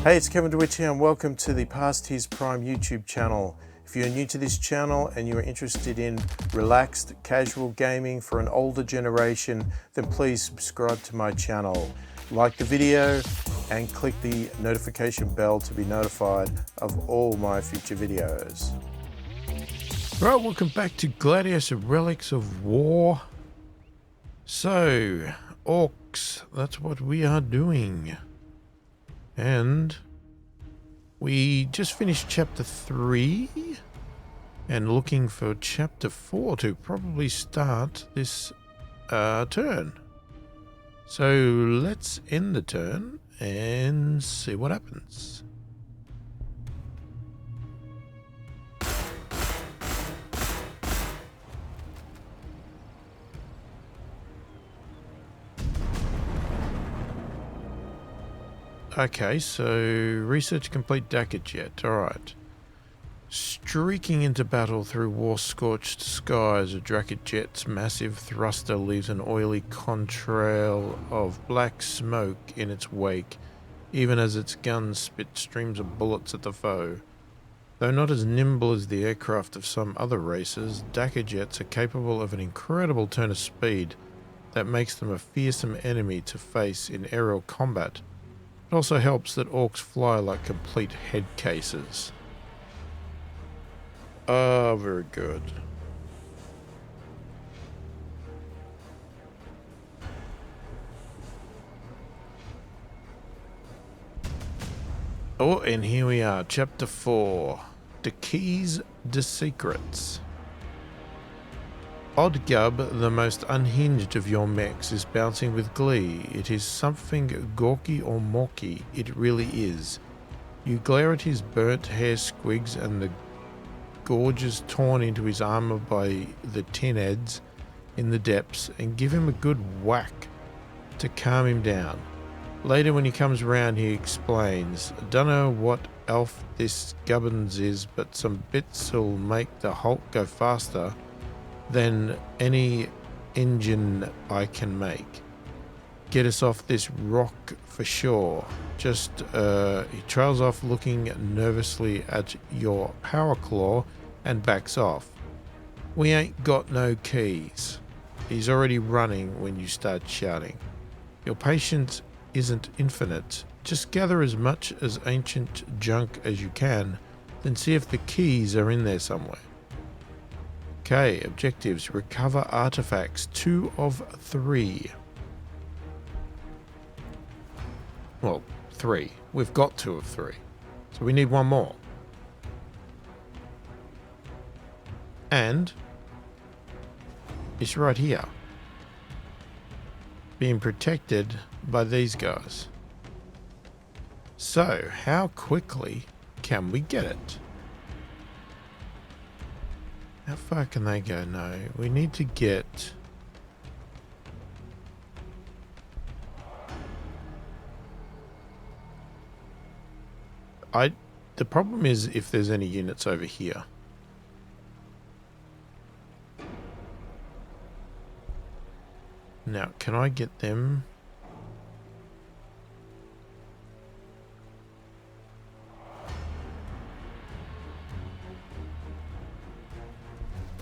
Hey, it's Kevin DeWitt here and welcome to the pasthisprime YouTube channel. If you're new to this channel and you're interested in relaxed, casual gaming for an older generation, then please subscribe to my channel. Like the video and click the notification bell to be notified of all my future videos. Right, welcome back to Gladius, Relics of War. So, orcs, that's what we are doing. And we just finished chapter 3 and looking for chapter 4 to probably start this turn. So let's end the turn and see what happens. Okay, so research complete Secretz. Alright. Streaking into battle through war-scorched skies, a Secretz's massive thruster leaves an oily contrail of black smoke in its wake, even as its guns spit streams of bullets at the foe. Though not as nimble as the aircraft of some other races, Secretz's are capable of an incredible turn of speed that makes them a fearsome enemy to face in aerial combat. It also helps that orcs fly like complete head cases. Oh, very good. Oh, and here we are, chapter 4. The Keyz, the Secretz. Oddgub, the most unhinged of your mechs, is bouncing with glee. It is something gawky or mawky, it really is. You glare at his burnt hair squigs and the gorges torn into his armor by the tin heads in the depths and give him a good whack to calm him down. Later when he comes round he explains, "Dunno what elf this gubbins is, but some bits'll make the Hulk go faster than any engine I can make. Get us off this rock for sure." Just, he trails off looking nervously at your power claw and backs off. "We ain't got no keys." He's already running when you start shouting. "Your patience isn't infinite. Just gather as much as ancient junk as you can, then see if the keys are in there somewhere." Okay, objectives. Recover artifacts. 2 of 3. Well, 3. We've got 2 of 3. So we need 1 more. And it's right here. Being protected by these guys. So, how quickly can we get it? How far can they go? No, we need to get... The problem is if there's any units over here. Now, can I get them?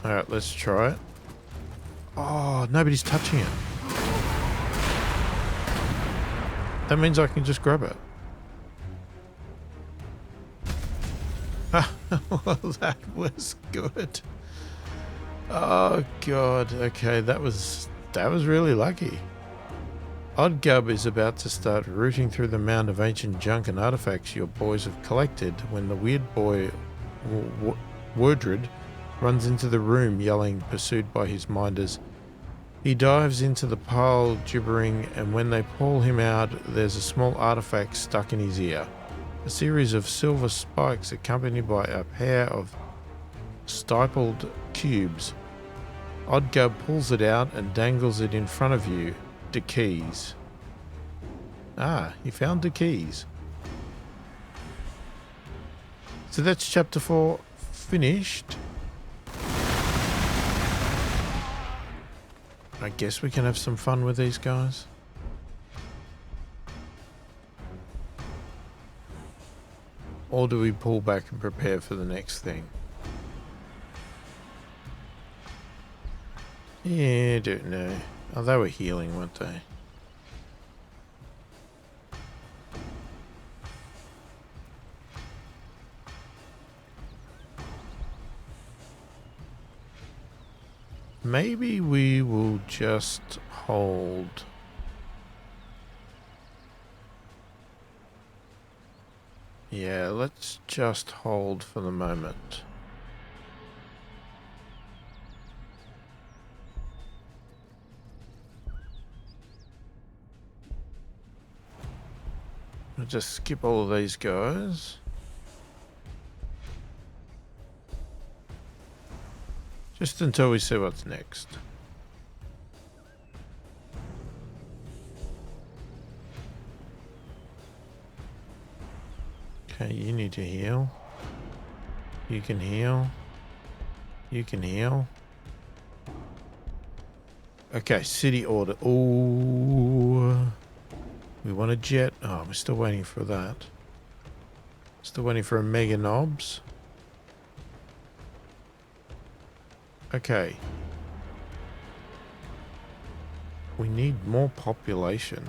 Alright, let's try it. Oh, nobody's touching it. That means I can just grab it. Well, that was good. Oh god, okay, that was really lucky. Oddgub is about to start rooting through the mound of ancient junk and artifacts your boys have collected when the weird boy Wordred runs into the room yelling, pursued by his minders. He dives into the pile gibbering, and when they pull him out, there's a small artifact stuck in his ear. A series of silver spikes accompanied by a pair of stippled cubes. Oddgub pulls it out and dangles it in front of you. The Keyz. Ah, he found the Keyz. So that's chapter 4 finished. I guess we can have some fun with these guys. Or do we pull back and prepare for the next thing? Yeah, I don't know. Oh, they were healing, weren't they? Maybe we will just hold. Yeah, let's just hold for the moment. I'll just skip all of these guys. Just until we see what's next. Okay, you need to heal. You can heal. You can heal. Okay, city order. Ooh. We want a jet. Oh, we're still waiting for that. Still waiting for a mega knobs. Okay. We need more population.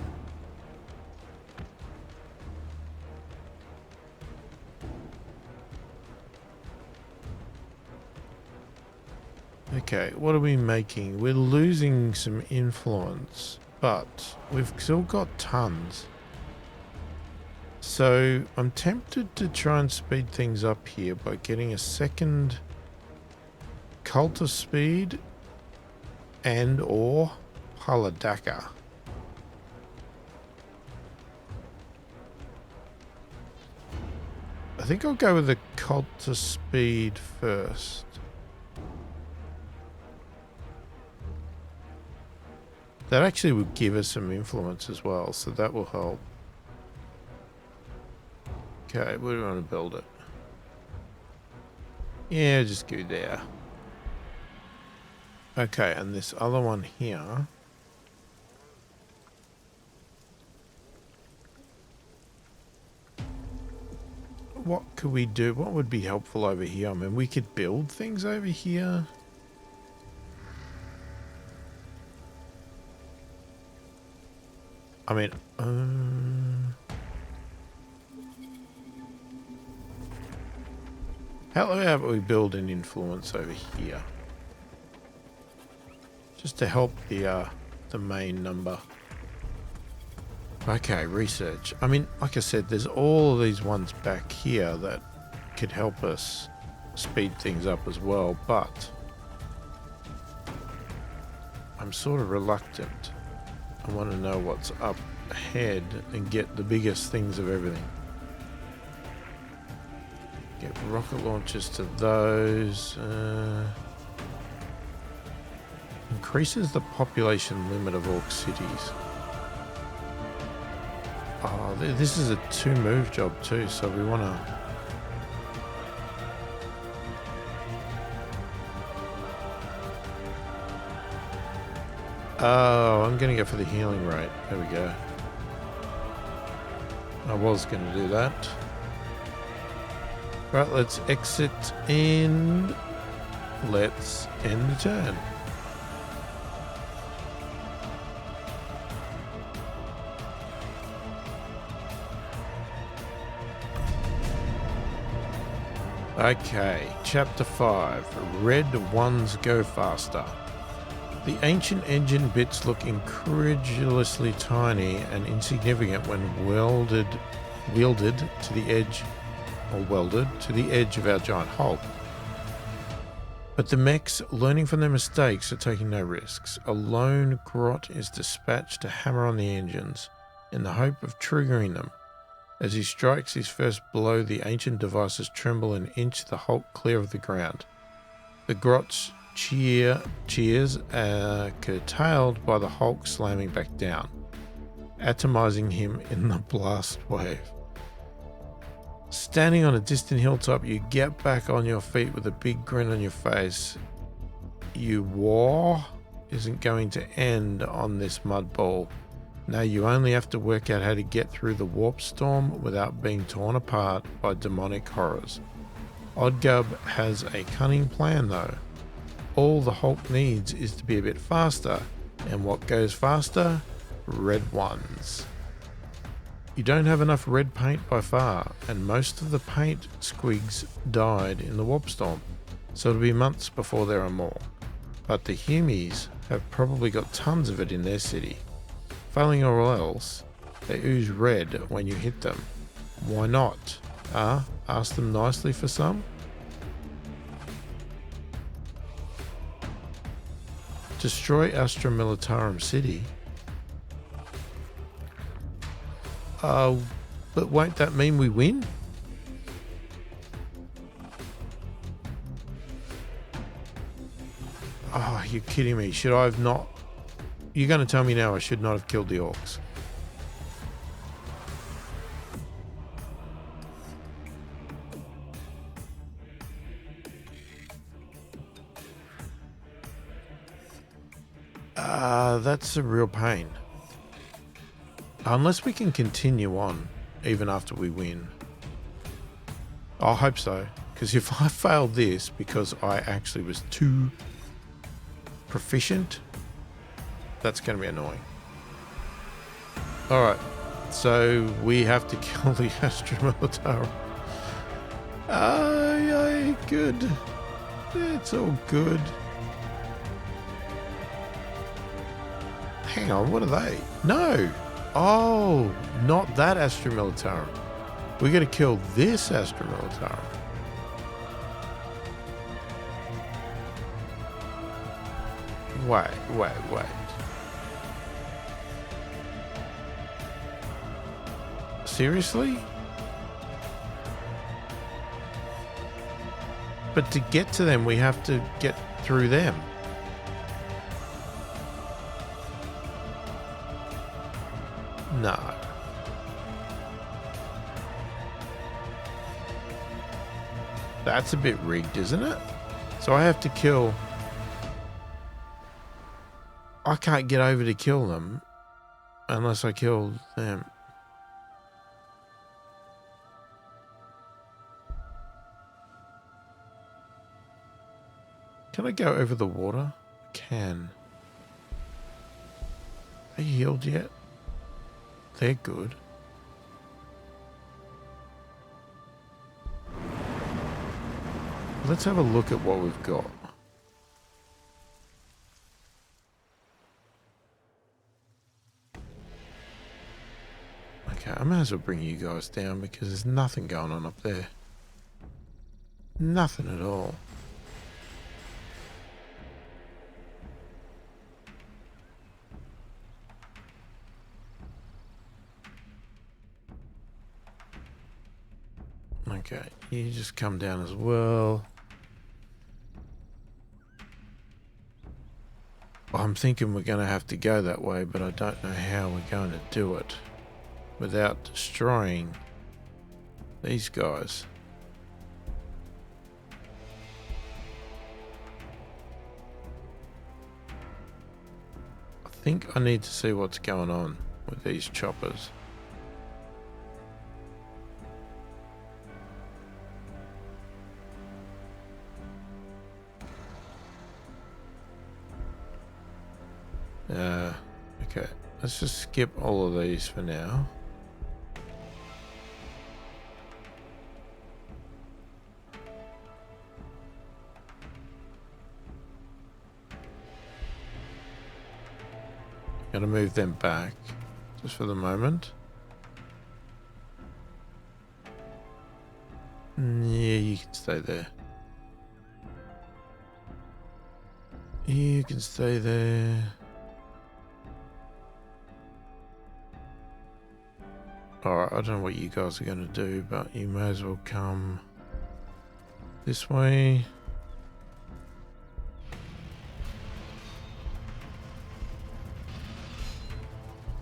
Okay, what are we making? We're losing some influence, but we've still got tons. So I'm tempted to try and speed things up here by getting a second Cultus speed and or Paladaka. I think I'll go with the Cultus speed first. That actually would give us some influence as well, so that will help. Okay, where do we want to build it? Yeah, just go there. Okay, and this other one here. What could we do? What would be helpful over here? I mean, we could build things over here. I mean, how about we build an influence over here? Just to help the main number. Okay, research. I mean, like I said, there's all of these ones back here that could help us speed things up as well, but I'm sort of reluctant. I want to know what's up ahead and get the biggest things of everything. Get rocket launchers to those. Increases the population limit of Ork cities. Oh, this is a 2-move job too, so we want to... Oh, I'm going to go for the healing rate. There we go. I was going to do that. Right, let's exit and let's end the turn. Okay, Chapter 5. Red Wunz go faster. The ancient engine bits look incredulously tiny and insignificant when wielded to the edge of our giant hulk. But the mechs, learning from their mistakes, are taking no risks. A lone grot is dispatched to hammer on the engines in the hope of triggering them. As he strikes his first blow, the ancient devices tremble and inch the hulk clear of the ground. The grot's cheers are curtailed by the Hulk slamming back down, atomizing him in the blast wave. Standing on a distant hilltop, you get back on your feet with a big grin on your face. Your war isn't going to end on this mud ball. Now you only have to work out how to get through the warp storm without being torn apart by demonic horrors. Oddgub has a cunning plan though. All the Hulk needs is to be a bit faster, and what goes faster? Red ones. You don't have enough red paint by far, and most of the paint squigs died in the warp storm, so it'll be months before there are more. But the Humies have probably got tons of it in their city. Failing all else, they ooze red when you hit them. Why not? Ask them nicely for some? Destroy Astra Militarum City? But won't that mean we win? Oh, you're kidding me. Should I have not? You're going to tell me now I should not have killed the orcs. That's a real pain. Unless we can continue on, even after we win. I hope so, because if I failed this because I actually was too proficient, that's going to be annoying. Alright, so we have to kill the Astra Militarum. Aye, good. It's all good. Hang on, what are they? No! Oh, not that Astra Militarum. We gotta kill this Astra Militarum. Wait. Seriously? But to get to them, we have to get through them. No. That's a bit rigged, isn't it? So I have to kill... I can't get over to kill them unless I kill them. Can I go over the water? I can. Are you healed yet? They're good. Let's have a look at what we've got. Okay, I might as well bring you guys down because there's nothing going on up there. Nothing at all. Okay, you just come down as well. I'm thinking we're going to have to go that way, but I don't know how we're going to do it without destroying these guys. I think I need to see what's going on with these choppers. Okay, let's just skip all of these for now. Gotta move them back just for the moment. Yeah, you can stay there. You can stay there. Alright, I don't know what you guys are going to do, but you may as well come this way.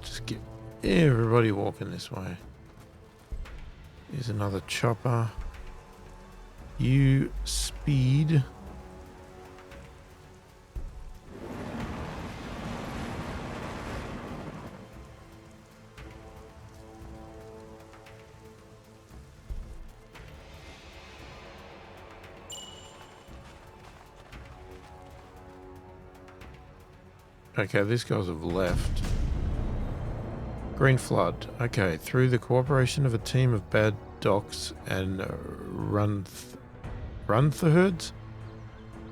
Just get everybody walking this way. Here's another chopper. You speed. Okay, these guys have left. Green Flood. Okay, through the cooperation of a team of bad docs and Runthurds,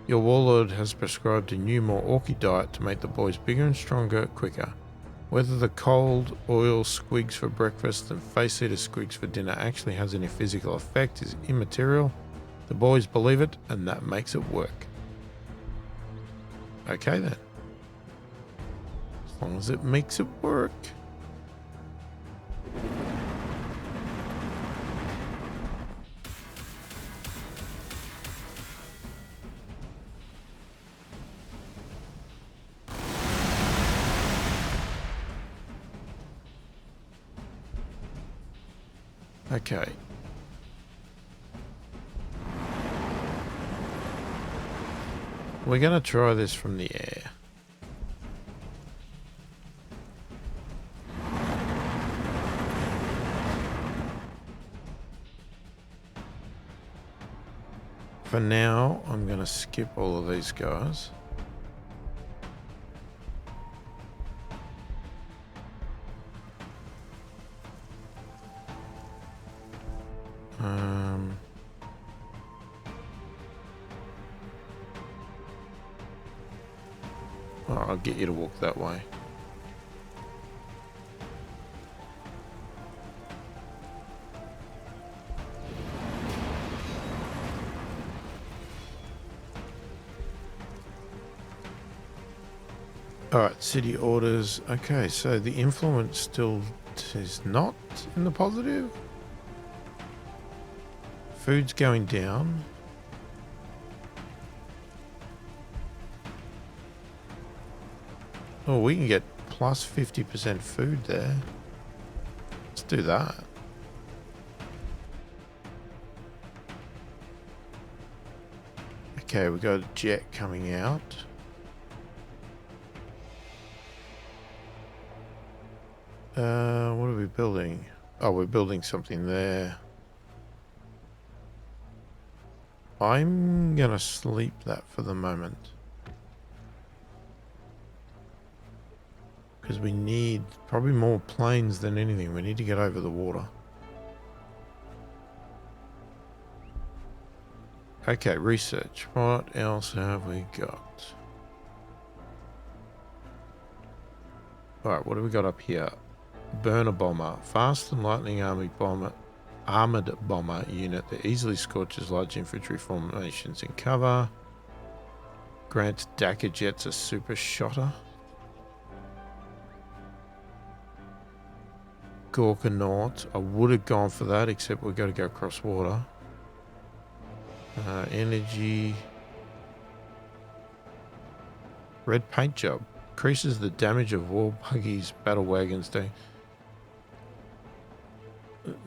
your warlord has prescribed a new, more orky diet to make the boys bigger and stronger quicker. Whether the cold oil squigs for breakfast and face eater squigs for dinner actually has any physical effect is immaterial. The boys believe it, and that makes it work. Okay then. As long as it makes it work. Okay. We're going to try this from the air. For now, I'm going to skip all of these guys. I'll get you to walk that way. Alright, city orders. Okay, so the influence still is not in the positive. Food's going down. Oh, we can get plus 50% food there. Let's do that. Okay, we got a jet coming out. What are we building? Oh, we're building something there. I'm gonna sleep that for the moment. Because we need probably more planes than anything. We need to get over the water. Okay, research. What else have we got? Alright, what do we got up here? Burner bomber. Fast and lightning armored bomber unit that easily scorches large infantry formations in cover. Grants Dakar jets a super shotter. Gorkanaut. I would have gone for that, except we've got to go across water. Energy. Red paint job. Increases the damage of war buggies, battle wagons.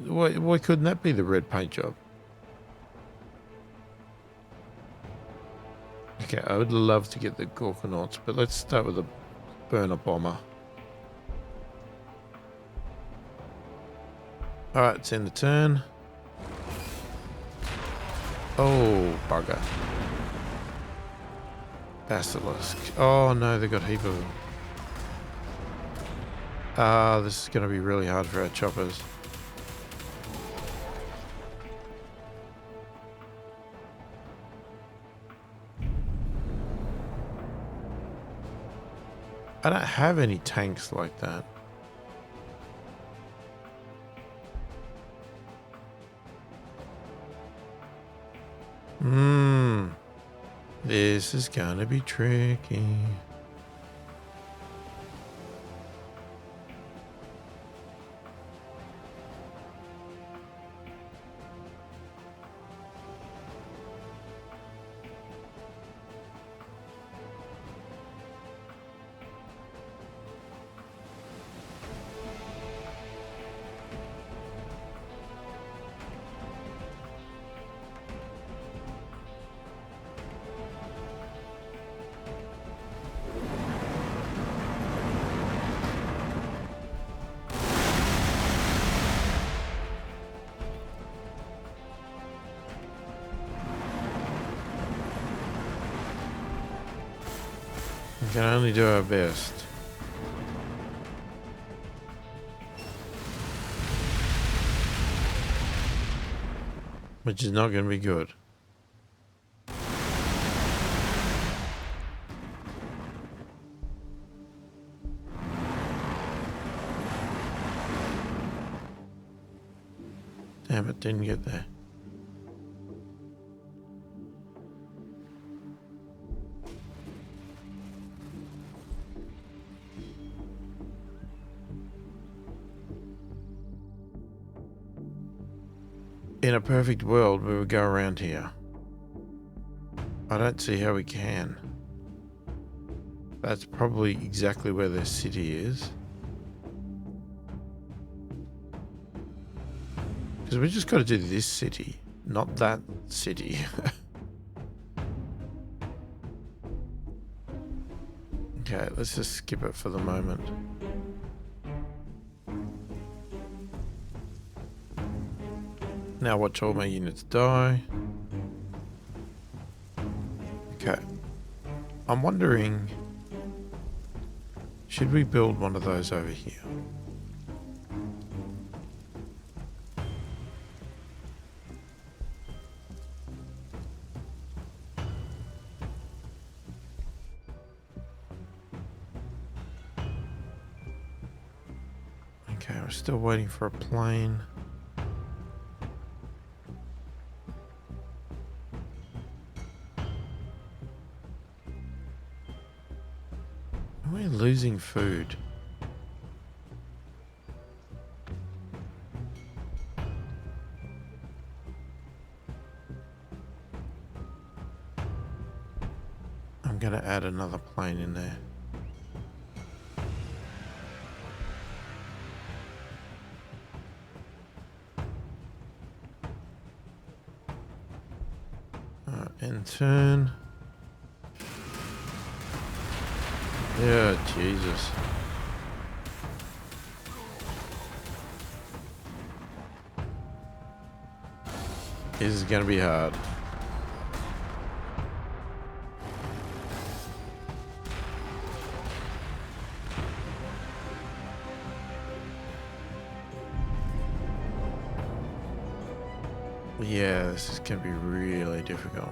Why couldn't that be the red paint job? Okay, I would love to get the Gorkanauts, but let's start with the burner bomber. Alright, it's in the turn. Oh, bugger. Basilisk. Oh no, they got a heap of them. This is going to be really hard for our choppers. I don't have any tanks like that. This is gonna be tricky. We can only do our best. Which is not going to be good. Damn it, didn't get there. In a perfect world, we would go around here. I don't see how we can. That's probably exactly where their city is. Because we just got to do this city, not that city. Okay, let's just skip it for the moment. Now watch all my units die. Okay. I'm wondering, should we build one of those over here? Okay, we're still waiting for a plane. We're losing food. I'm going to add another plane in there. End turn. Yeah, Jesus. This is gonna be hard. Yeah, this is gonna be really difficult.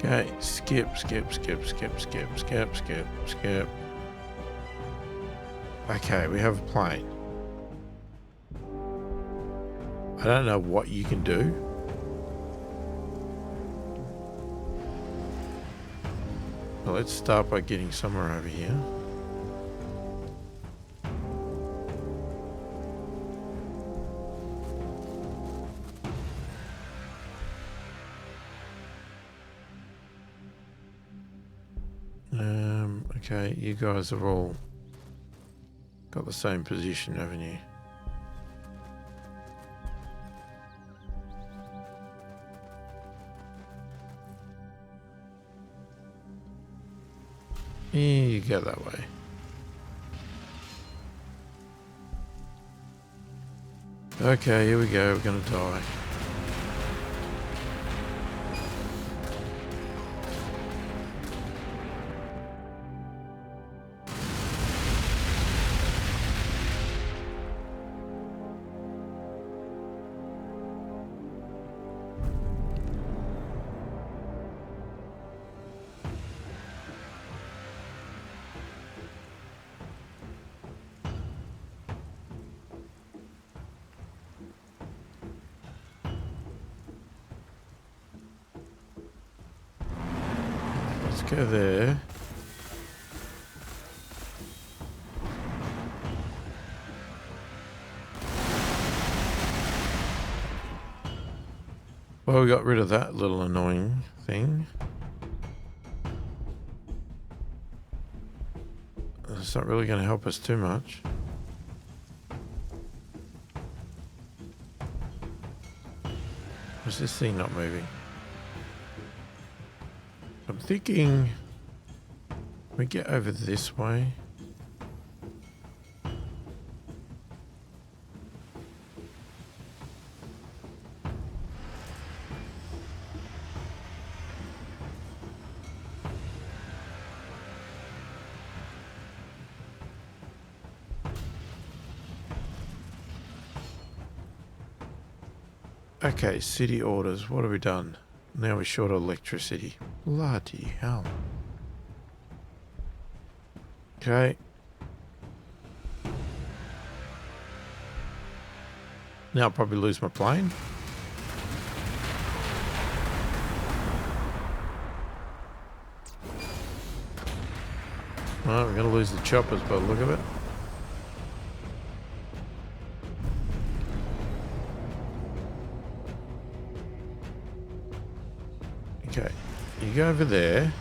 Okay, skip. Okay, we have a plane. I don't know what you can do. Well, let's start by getting somewhere over here. Okay, you guys have all got the same position, haven't you? Yeah, you go that way. Okay, here we go. We're gonna die. Go there. Well, we got rid of that little annoying thing. It's not really going to help us too much. Why's this thing not moving? I'm thinking we get over this way. Okay, city orders. What have we done? Now we're short of electricity. Bloody hell. Okay. Now I'll probably lose my plane. Well, we're going to lose the choppers by the look of it. Okay, you go over there.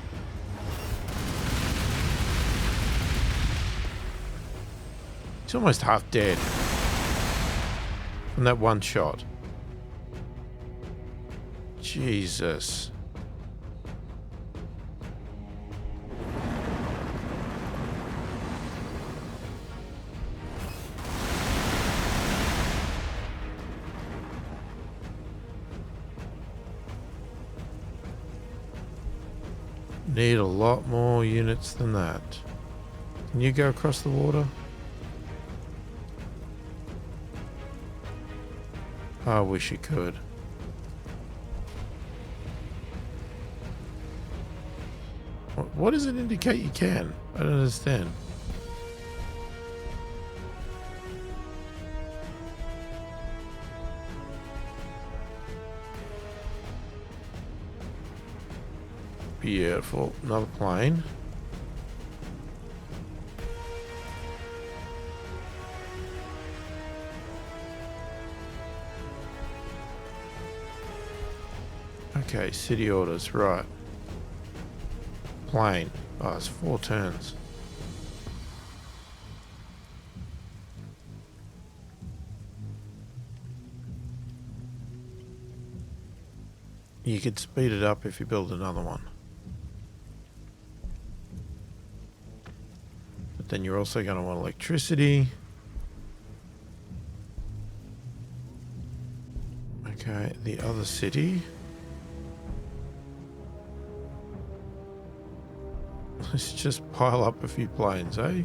He's almost half dead from that one shot. Jesus. Need a lot more units than that. Can you go across the water? I wish you could. What does it indicate you can? I don't understand. Beautiful. Another plane. Okay, city orders, right. Plane. Oh, it's 4 turns. You could speed it up if you build another one. But then you're also going to want electricity. Okay, the other city. Let's just pile up a few planes, eh?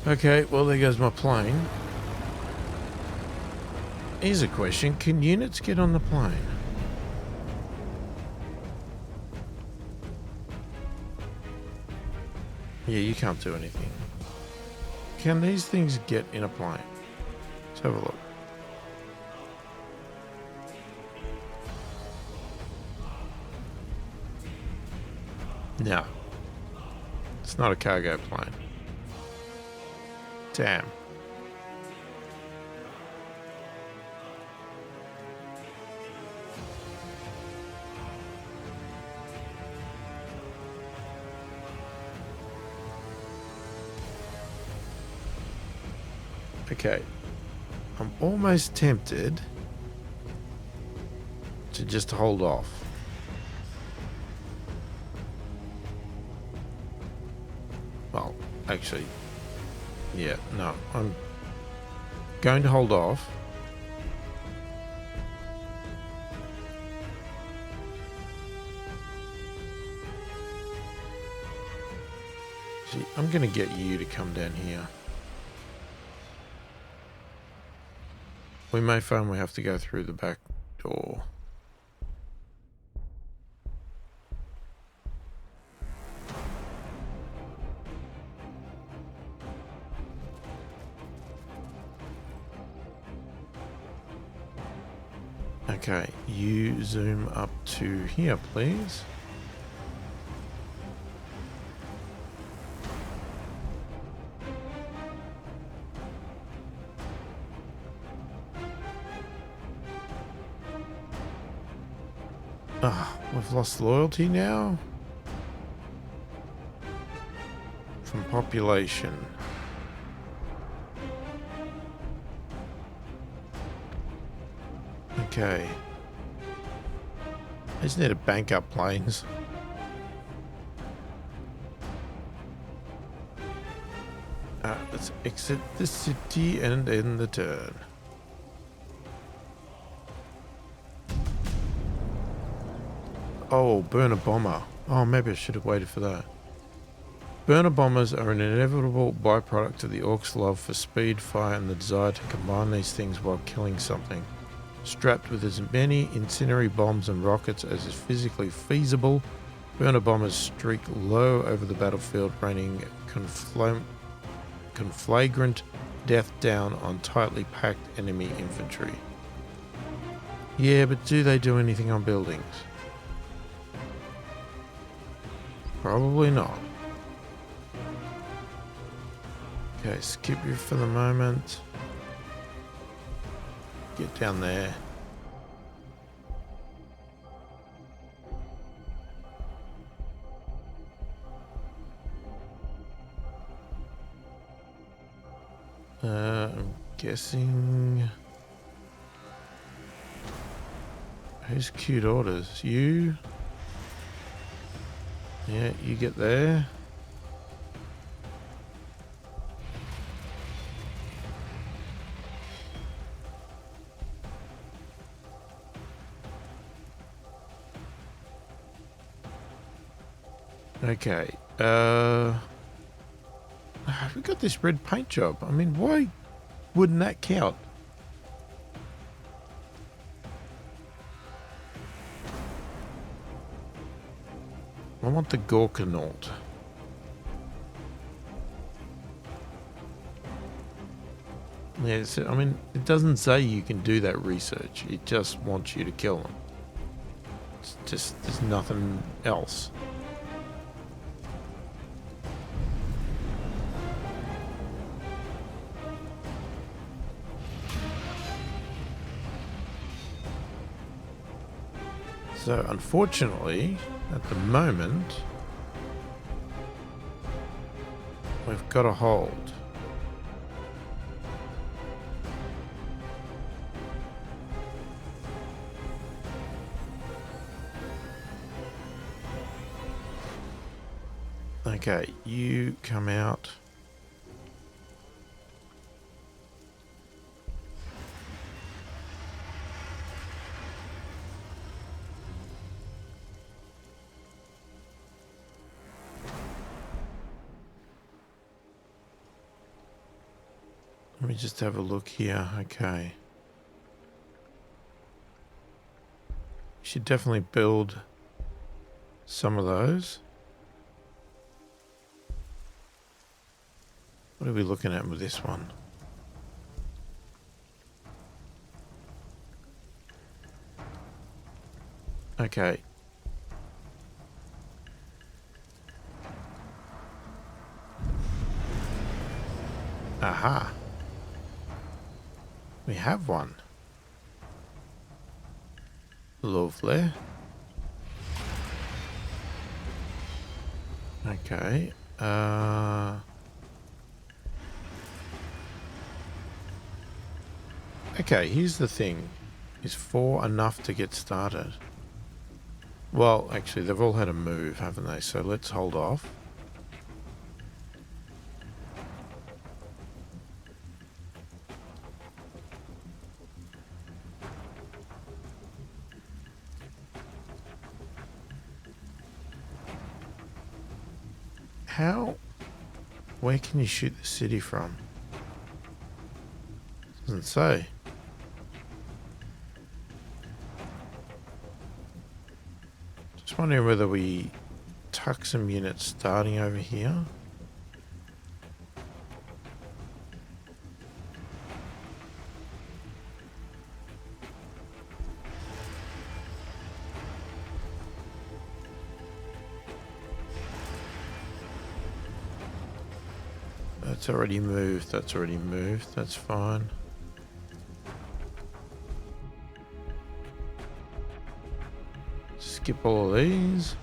Okay, well there goes my plane. Here's a question, can units get on the plane? Yeah, you can't do anything. Can these things get in a plane? Let's have a look. No. It's not a cargo plane. Damn. Okay. I'm almost tempted to just hold off. Well, actually, yeah, no, I'm going to hold off. See, I'm going to get you to come down here. We may find we have to go through the back door. Okay, you zoom up to here, please. Ah, we've lost loyalty now? From population. Okay. I just need to bank up planes. Let's exit the city and end the turn. Oh, burner bomber. Oh, maybe I should have waited for that. Burner bombers are an inevitable byproduct of the Orcs' love for speed, fire, and the desire to combine these things while killing something. Strapped with as many incendiary bombs and rockets as is physically feasible, burner bombers streak low over the battlefield, raining conflagrant death down on tightly packed enemy infantry. Yeah, but do they do anything on buildings? Probably not. Okay, skip you for the moment. Get down there. I'm guessing... Who's queued orders? You? Yeah, you get there. Okay, we got this red paint job. I mean, why wouldn't that count? I want the Gorkanaut. Yeah, I mean, it doesn't say you can do that research. It just wants you to kill them. It's just, there's nothing else. So, unfortunately, at the moment, we've got a hold. Okay, you come out. Let me just have a look here. Okay. You should definitely build some of those. What are we looking at with this one? Okay. Aha. We have one. Lovely. Okay. Okay, here's the thing. Is 4 enough to get started? Well, actually, they've all had a move, haven't they? So let's hold off. How? Where can you shoot the city from? Doesn't say. Just wondering whether we tuck some units starting over here. That's already moved. That's already moved. That's fine. Skip all of these.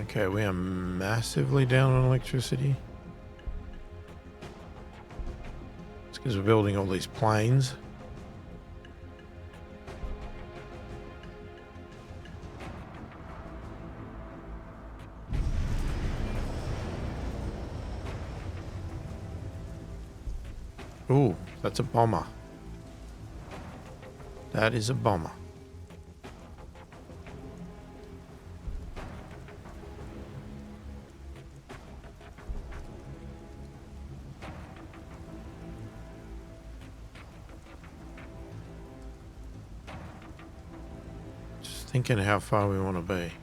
Okay, we are massively down on electricity. It's because we're building all these planes. Ooh, that's a bomber. That is a bomber. Just thinking how far we want to be.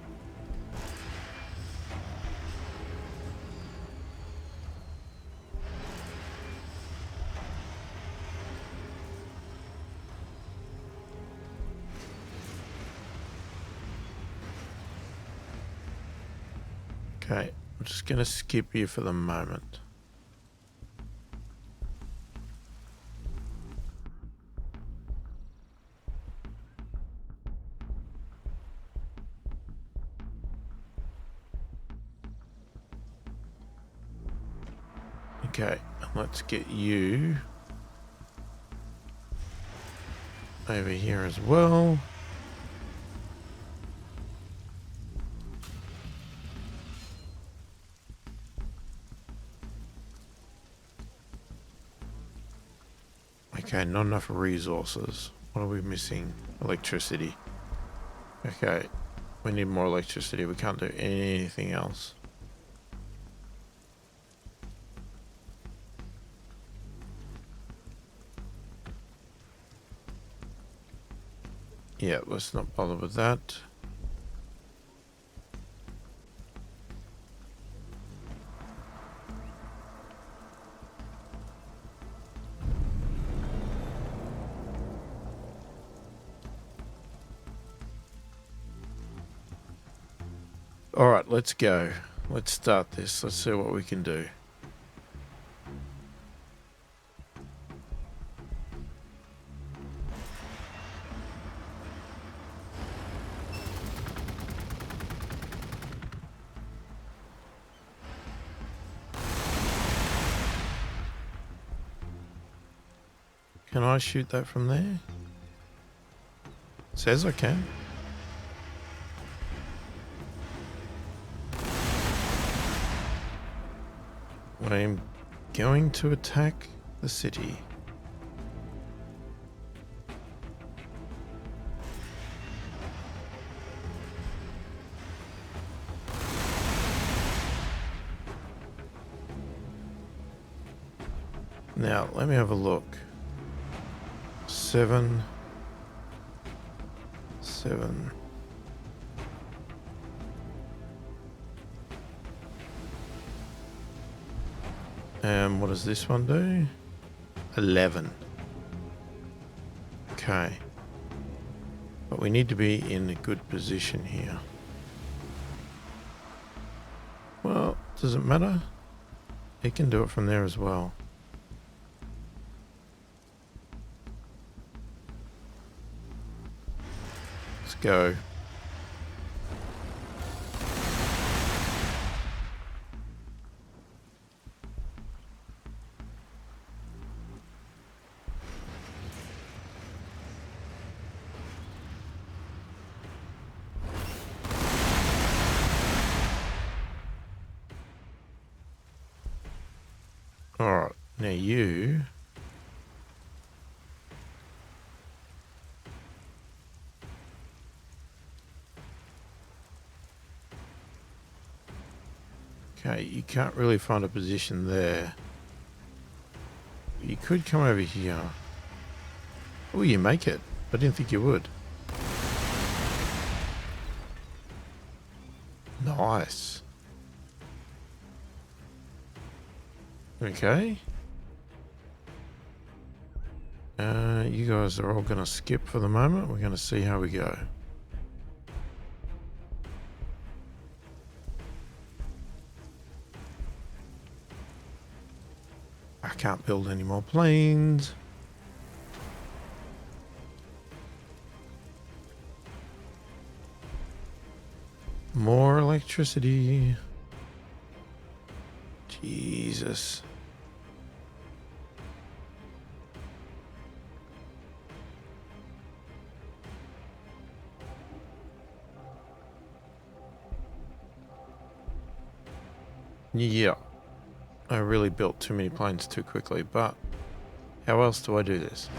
Okay, I'm just going to skip you for the moment. Okay, let's get you over here as well. Okay, not enough resources. What are we missing? Electricity. Okay, we need more electricity. We can't do anything else. Yeah, let's not bother with that. All right, let's go. Let's start this. Let's see what we can do. Can I shoot that from there? It says I can. I am going to attack the city. Now, let me have a look. 7. And what does this one do? 11. Okay. But we need to be in a good position here. Well, does it matter? It can do it from there as well. Let's go. Alright, now you... Okay, you can't really find a position there. You could come over here. Oh, you make it. I didn't think you would. Nice. Okay. You guys are all going to skip for the moment. We're going to see how we go. I can't build any more planes. More electricity. Jesus. Yeah. I really built too many planes too quickly, but how else do I do this?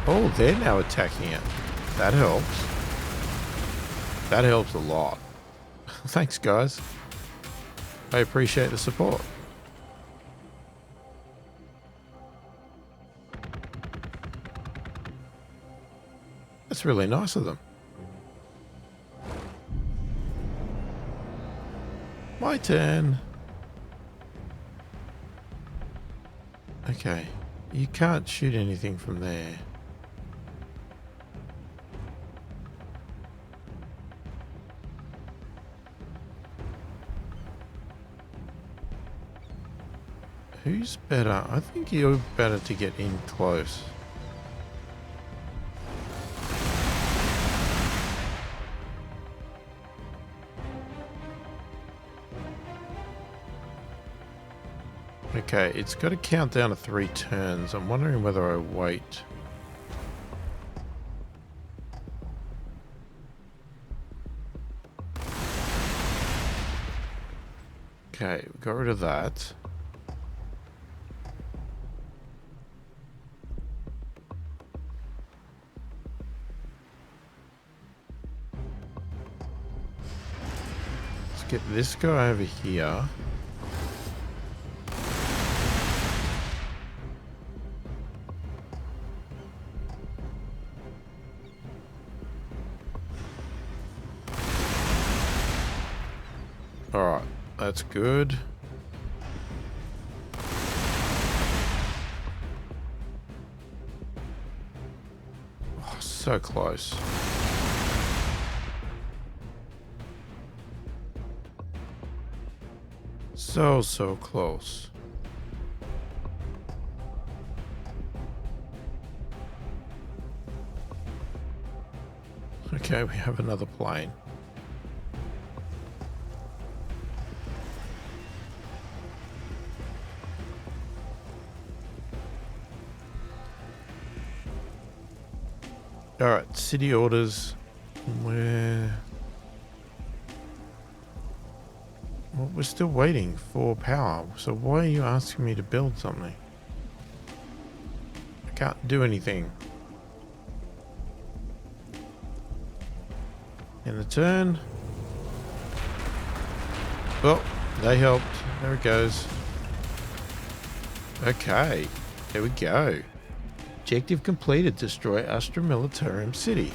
Oh, they're now attacking it. That helps. That helps a lot. Thanks, guys. I appreciate the support. That's really nice of them. My turn. Okay. You can't shoot anything from there. Who's better? I think you're better to get in close. Okay, it's got to count down to 3 turns. I'm wondering whether I wait. Okay, we got rid of that. Let's get this guy over here. Alright, that's good. Oh, so close. So close. Okay, we have another plane. Alright, city orders. Where... Well, we're still waiting for power, so why are you asking me to build something? I can't do anything. In the turn. Well, they helped. There it goes. Okay, there we go. Objective completed. Destroy Astra Militarum City.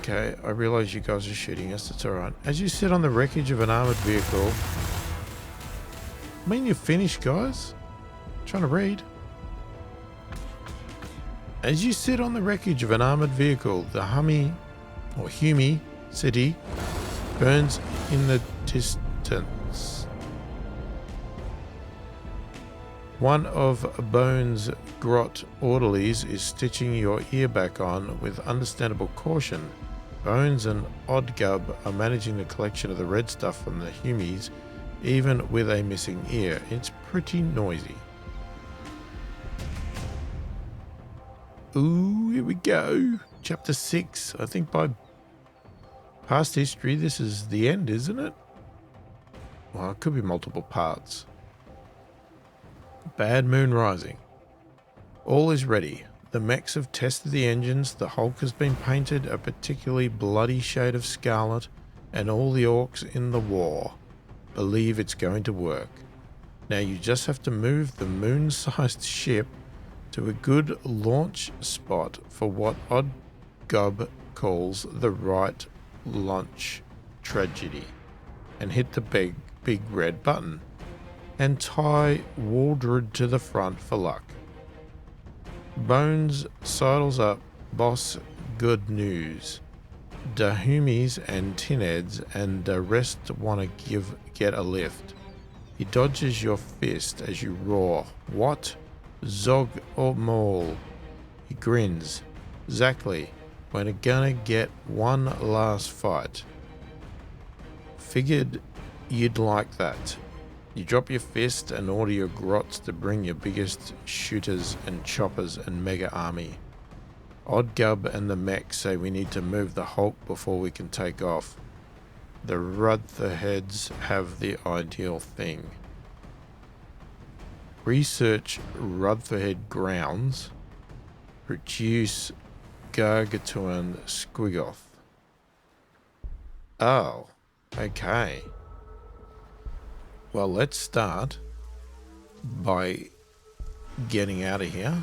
Okay, I realize you guys are shooting us. That's alright. As you sit on the wreckage of an armored vehicle... I mean, you're finished, guys. I'm trying to read. As you sit on the wreckage of an armored vehicle, the Humi city burns in the distance. One of Bones' grot orderlies is stitching your ear back on with understandable caution. Bones and Oddgub are managing the collection of the red stuff from the Humies, even with a missing ear. It's pretty noisy. Ooh, here we go. Chapter 6. I think by past history, this is the end, isn't it? Well, it could be multiple parts. Bad Moon Rising. All is ready. The mechs have tested the engines, the Hulk has been painted a particularly bloody shade of scarlet, and all the orcs in the war believe it's going to work. Now you just have to move the moon-sized ship to a good launch spot for what Oddgub calls the right launch tragedy, and hit the big red button. And tie Waldred to the front for luck. Bones sidles up. Boss, good news. Dahumis and tinheads and the rest want to get a lift. He dodges your fist as you roar. What? Zog or Maul? He grins. Exactly. We're gonna get one last fight. Figured you'd like that. You drop your fist and order your grots to bring your biggest shooters and choppers and mega army. Oddgub and the mech say we need to move the Hulk before we can take off. The Rutherheads have the ideal thing. Research Rutherhead grounds. Produce Gargantuan Squigoth. Oh, okay. Well, let's start by getting out of here.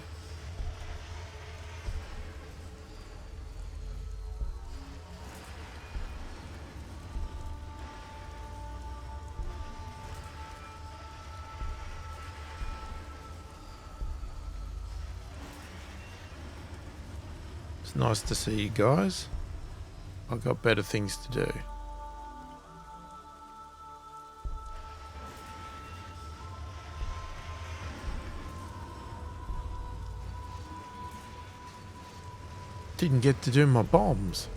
It's nice to see you guys. I've got better things to do. Didn't get to do my bombs.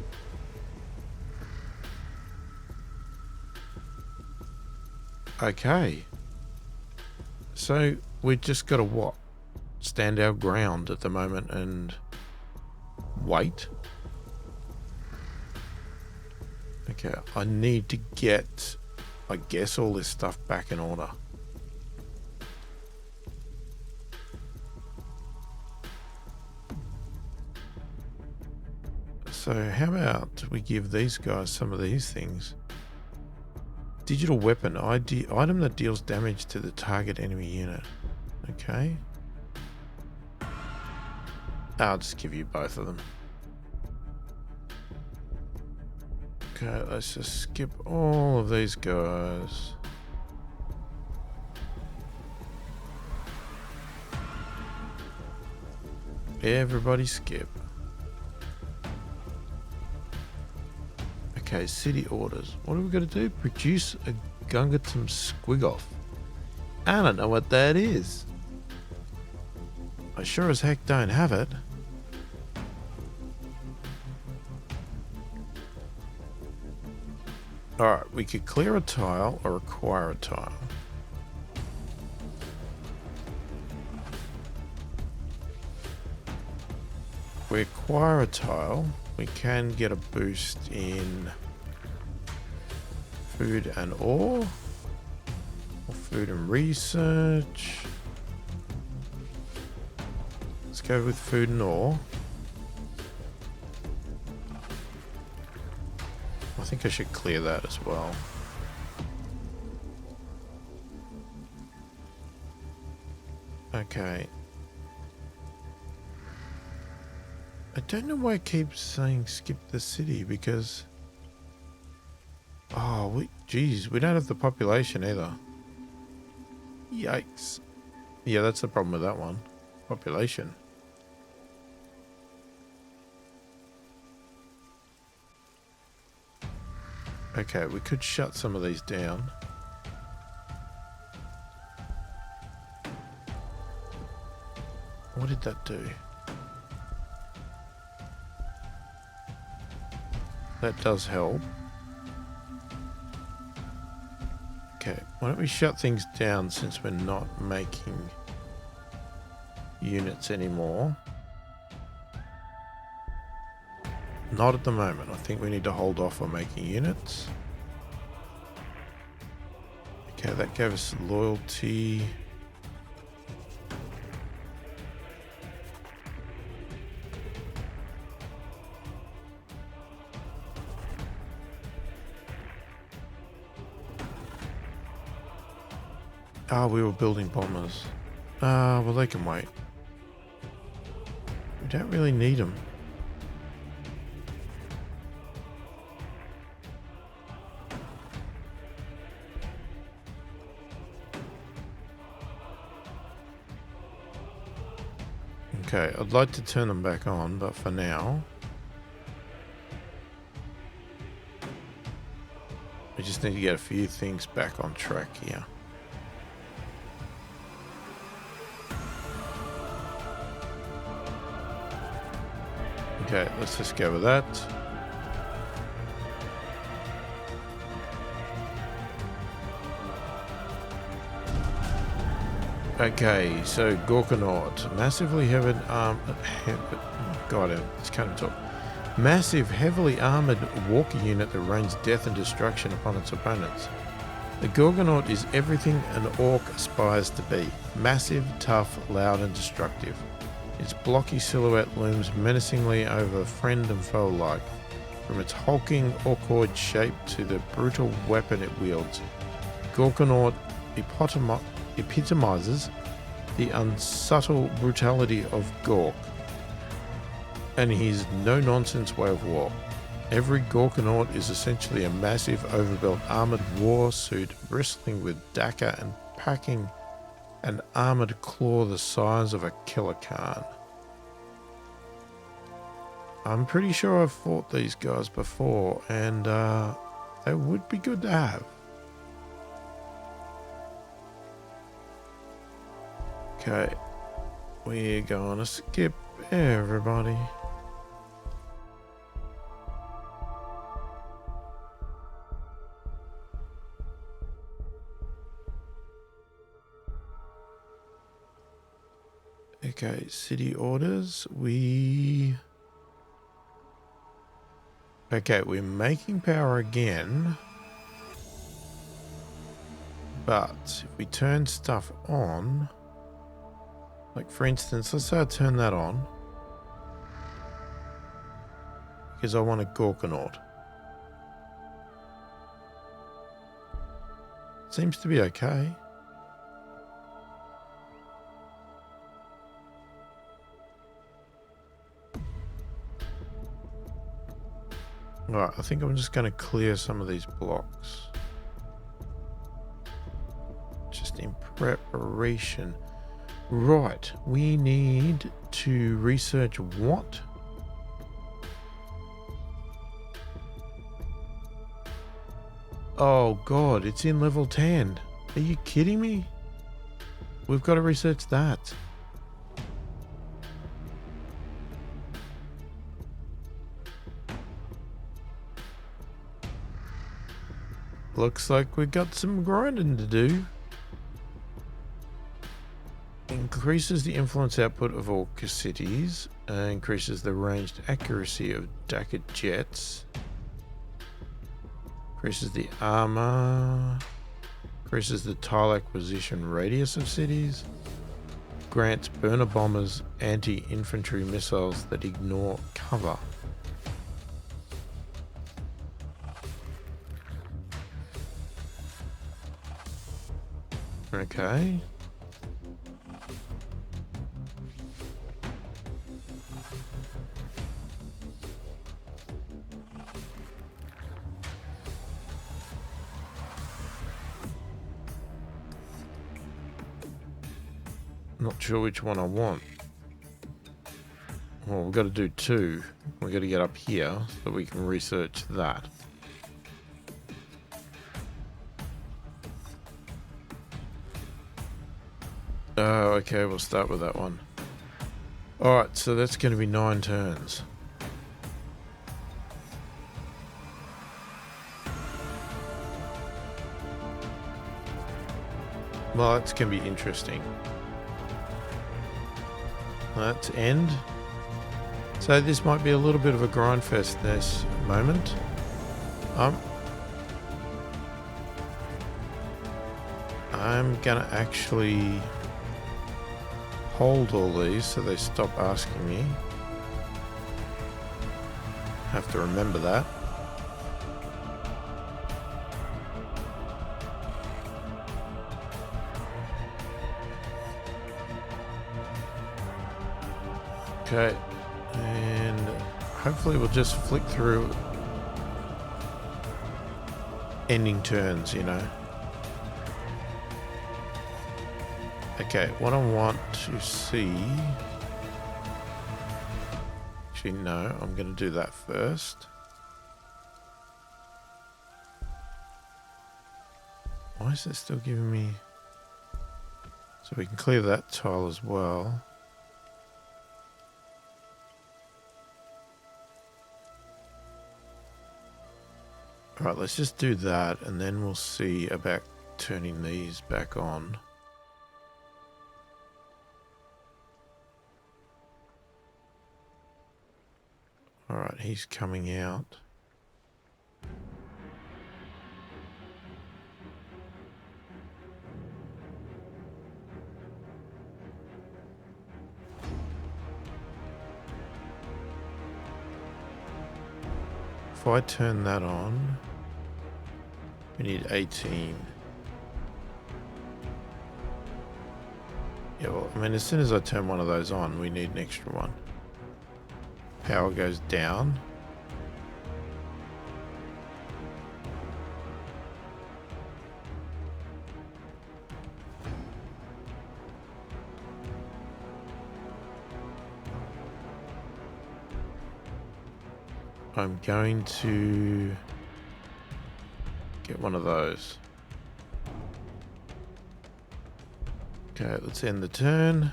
Okay. So we just got to what? Stand our ground at the moment and wait. Okay, I need to get, I guess, all this stuff back in order. So how about we give these guys some of these things. Digital weapon, item that deals damage to the target enemy unit. Okay. I'll just give you both of them. Okay, let's just skip all of these guys. Everybody skip. Okay, city orders. What are we going to do? Produce a Gungatum Squigoth. I don't know what that is. I sure as heck don't have it. Alright, we could clear a tile or acquire a tile. If we acquire a tile, we can get a boost in food and ore, or food and research. Let's go with food and ore. I think I should clear that as well. Okay. I don't know why it keeps saying skip the city because... Oh, geez, we don't have the population either. Yikes. Yeah, that's the problem with that one. Population. Okay, we could shut some of these down. What did that do? That does help. Okay, why don't we shut things down since we're not making units anymore? Not at the moment. I think we need to hold off on making units. Okay, that gave us loyalty. Ah, we were building bombers. Ah, well, they can wait. We don't really need them. Okay, I'd like to turn them back on, but for now... We just need to get a few things back on track here. Okay, let's just go with that. Okay, so Gorkanaut, massively heavy God, it's kind of talk. Massive, heavily armored walker unit that rains death and destruction upon its opponents. The Gorkanaut is everything an orc aspires to be. Massive, tough, loud and destructive. Its blocky silhouette looms menacingly over friend and foe alike. From its hulking, orcoid shape to the brutal weapon it wields, Gorkanaut epitomizes the unsubtle brutality of Gork and his no-nonsense way of war. Every Gorkanaut is essentially a massive, overbuilt armored war suit bristling with dagger and packing an armored claw the size of a killer Khan. I'm pretty sure I've fought these guys before, and they would be good to have. Okay, we're gonna skip everybody. Okay, city orders. Okay, we're making power again. But if we turn stuff on, like for instance, let's say I turn that on. Because I want a Gorkanaut. Seems to be okay. Alright, I think I'm just going to clear some of these blocks. Just in preparation. Right, we need to research what? Oh god, it's in level 10. Are you kidding me? We've got to research that. Looks like we've got some grinding to do. Increases the influence output of all cities. Increases the ranged accuracy of Dakar jets. Increases the armor. Increases the tile acquisition radius of cities. Grants burner bombers anti-infantry missiles that ignore cover. Okay. Not sure which one I want. Well, we've got to do two. We've got to get up here so we can research that. Oh, okay, we'll start with that one. Alright, so that's going to be 9 turns. Well, that's going to be interesting. Let's end. So this might be a little bit of a grind fest this moment. I'm gonna actually hold all these so they stop asking me. Have to remember that. Okay, and hopefully we'll just flick through ending turns, you know. Okay, what I want to see... Actually, no, I'm going to do that first. Why is it still giving me... So we can clear that tile as well. Alright, let's just do that and then we'll see about turning these back on. Alright, he's coming out. If I turn that on, we need 18. Yeah, well, I mean, as soon as I turn one of those on, we need an extra one. Power goes down. I'm going to get one of those. Okay, let's end the turn.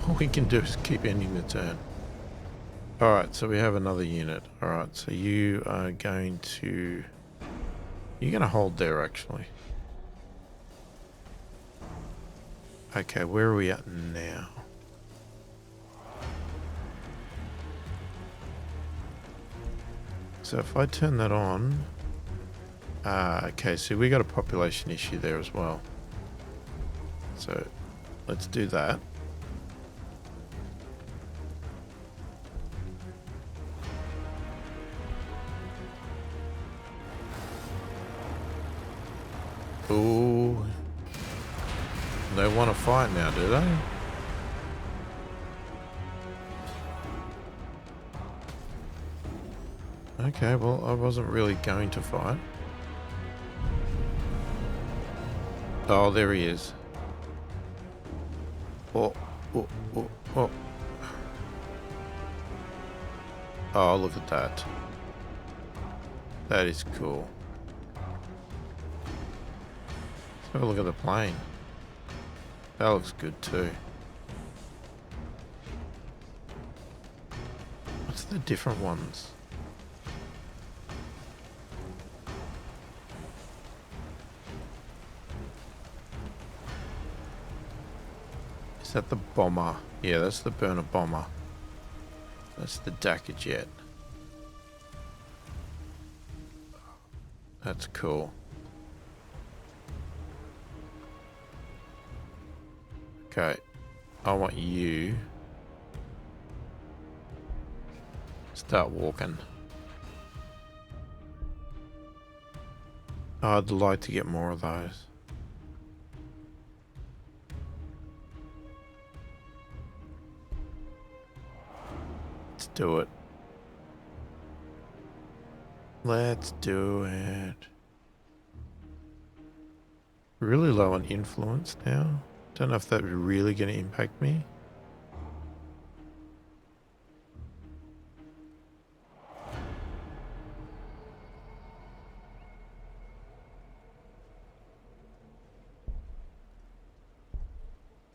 All we can do is keep ending the turn. Alright, so we have another unit. Alright, so you are going to... You're going to hold there, actually. Okay, where are we at now? So if I turn that on... okay, so we got a population issue there as well. So let's do that. Ooh. They want to fight now, do they? Okay, well, I wasn't really going to fight. Oh, there he is. Oh, oh, oh, oh. Oh, look at that. That is cool. Let's have a look at the plane. That looks good too. What's the different ones? Is that the bomber? Yeah, that's the burner bomber. That's the Dakka jet. That's cool. Okay, I want you start walking. I'd like to get more of those. Let's do it. Let's do it. Really low on influence now. Don't know if that's really going to impact me.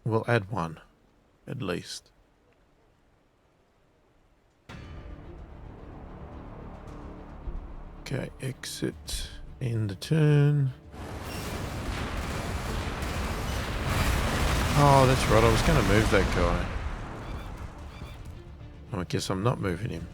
We'll add one, at least. Okay, exit in the turn. Oh, that's right. I was going to move that guy. I guess I'm not moving him.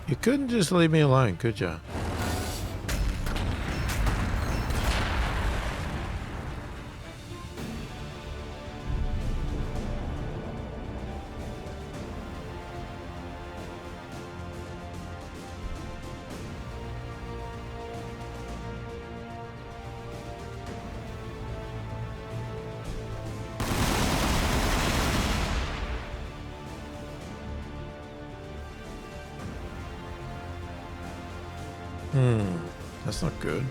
You couldn't just leave me alone, could you? That's not good.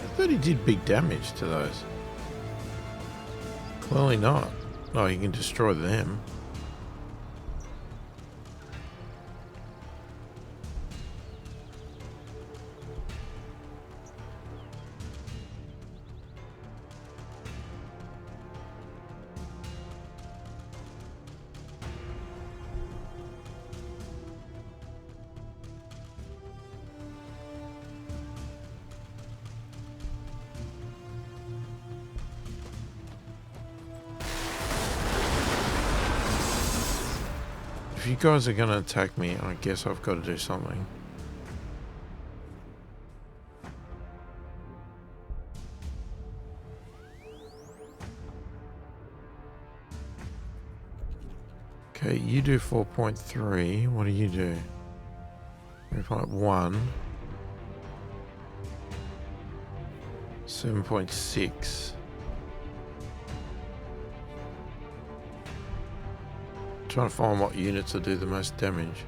I thought he did big damage to those. Clearly not. Oh, he can destroy them. If you guys are going to attack me, I guess I've got to do something. Okay, you do 4.3. What do you do? 3.1. 7.6. Trying to find what units will do the most damage.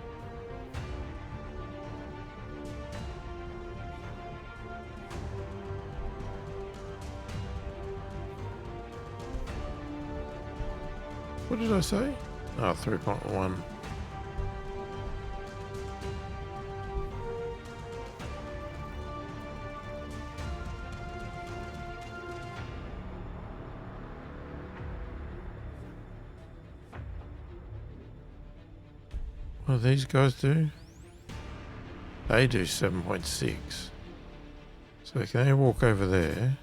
What did I say? Oh, 3.1. What do these guys do? They do 7.6. So can they walk over there?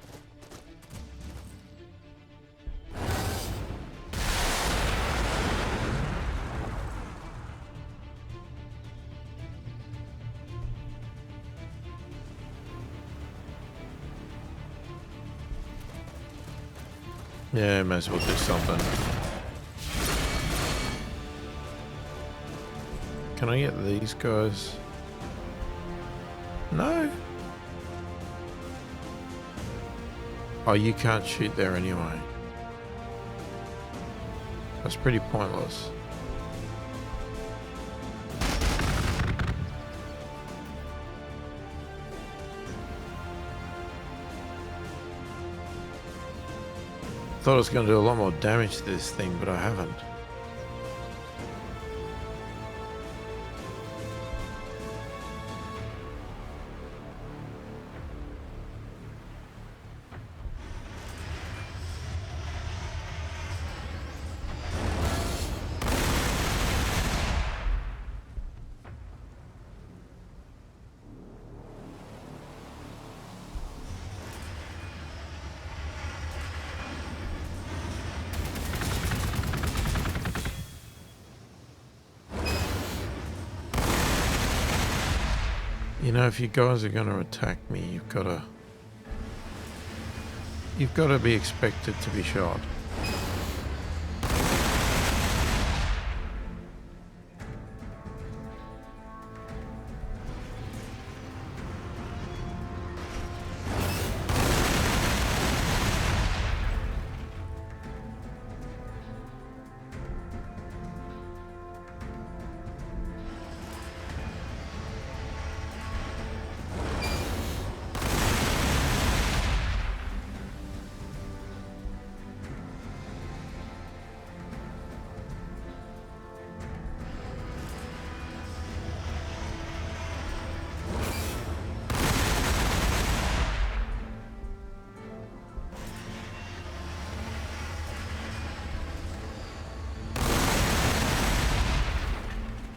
Yeah, may as well do something. Can I get these guys? No. Oh, you can't shoot there anyway. That's pretty pointless. Thought I was going to do a lot more damage to this thing, but I haven't. You know, if you guys are going to attack me, you've got to be expected to be shot.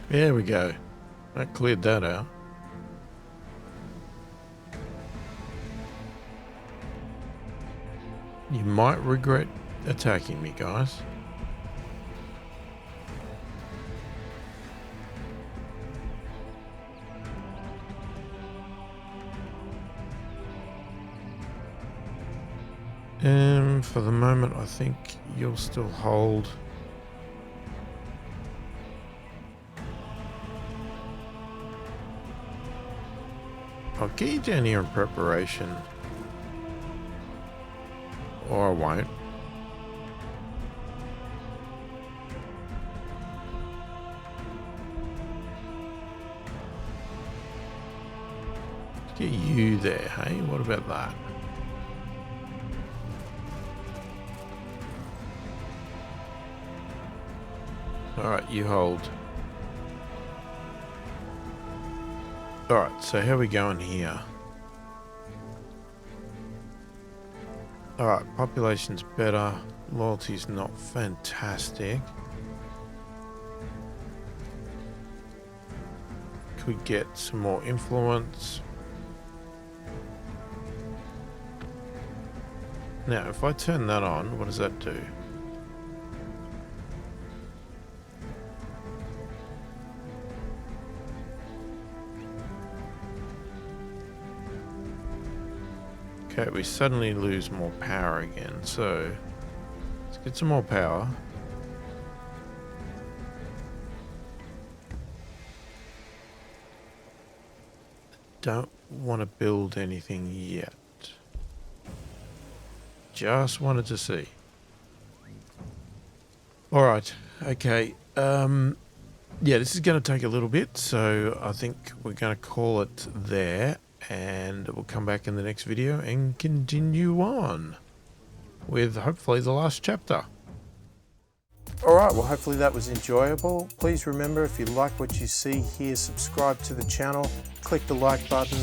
There we go. That cleared that out. You might regret attacking me, guys. For the moment, I think you'll still hold. I'll get you down here in preparation. Or I won't. you there, hey? What about that? Alright, you hold. Alright, so how are we going here? Alright, population's better. Loyalty's not fantastic. Could get some more influence. Now, if I turn that on, what does that do? Okay, we suddenly lose more power again, so let's get some more power. Don't want to build anything yet. Just wanted to see. Alright, okay. Yeah, this is going to take a little bit, so I think we're going to call it there. And we'll come back in the next video and continue on with hopefully the last chapter. Alright, well hopefully that was enjoyable. Please remember, if you like what you see here, subscribe to the channel, click the like button,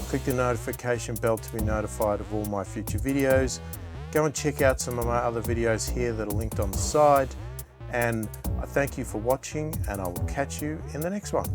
click the notification bell to be notified of all my future videos. Go and check out some of my other videos here that are linked on the side. And I thank you for watching, and I will catch you in the next one.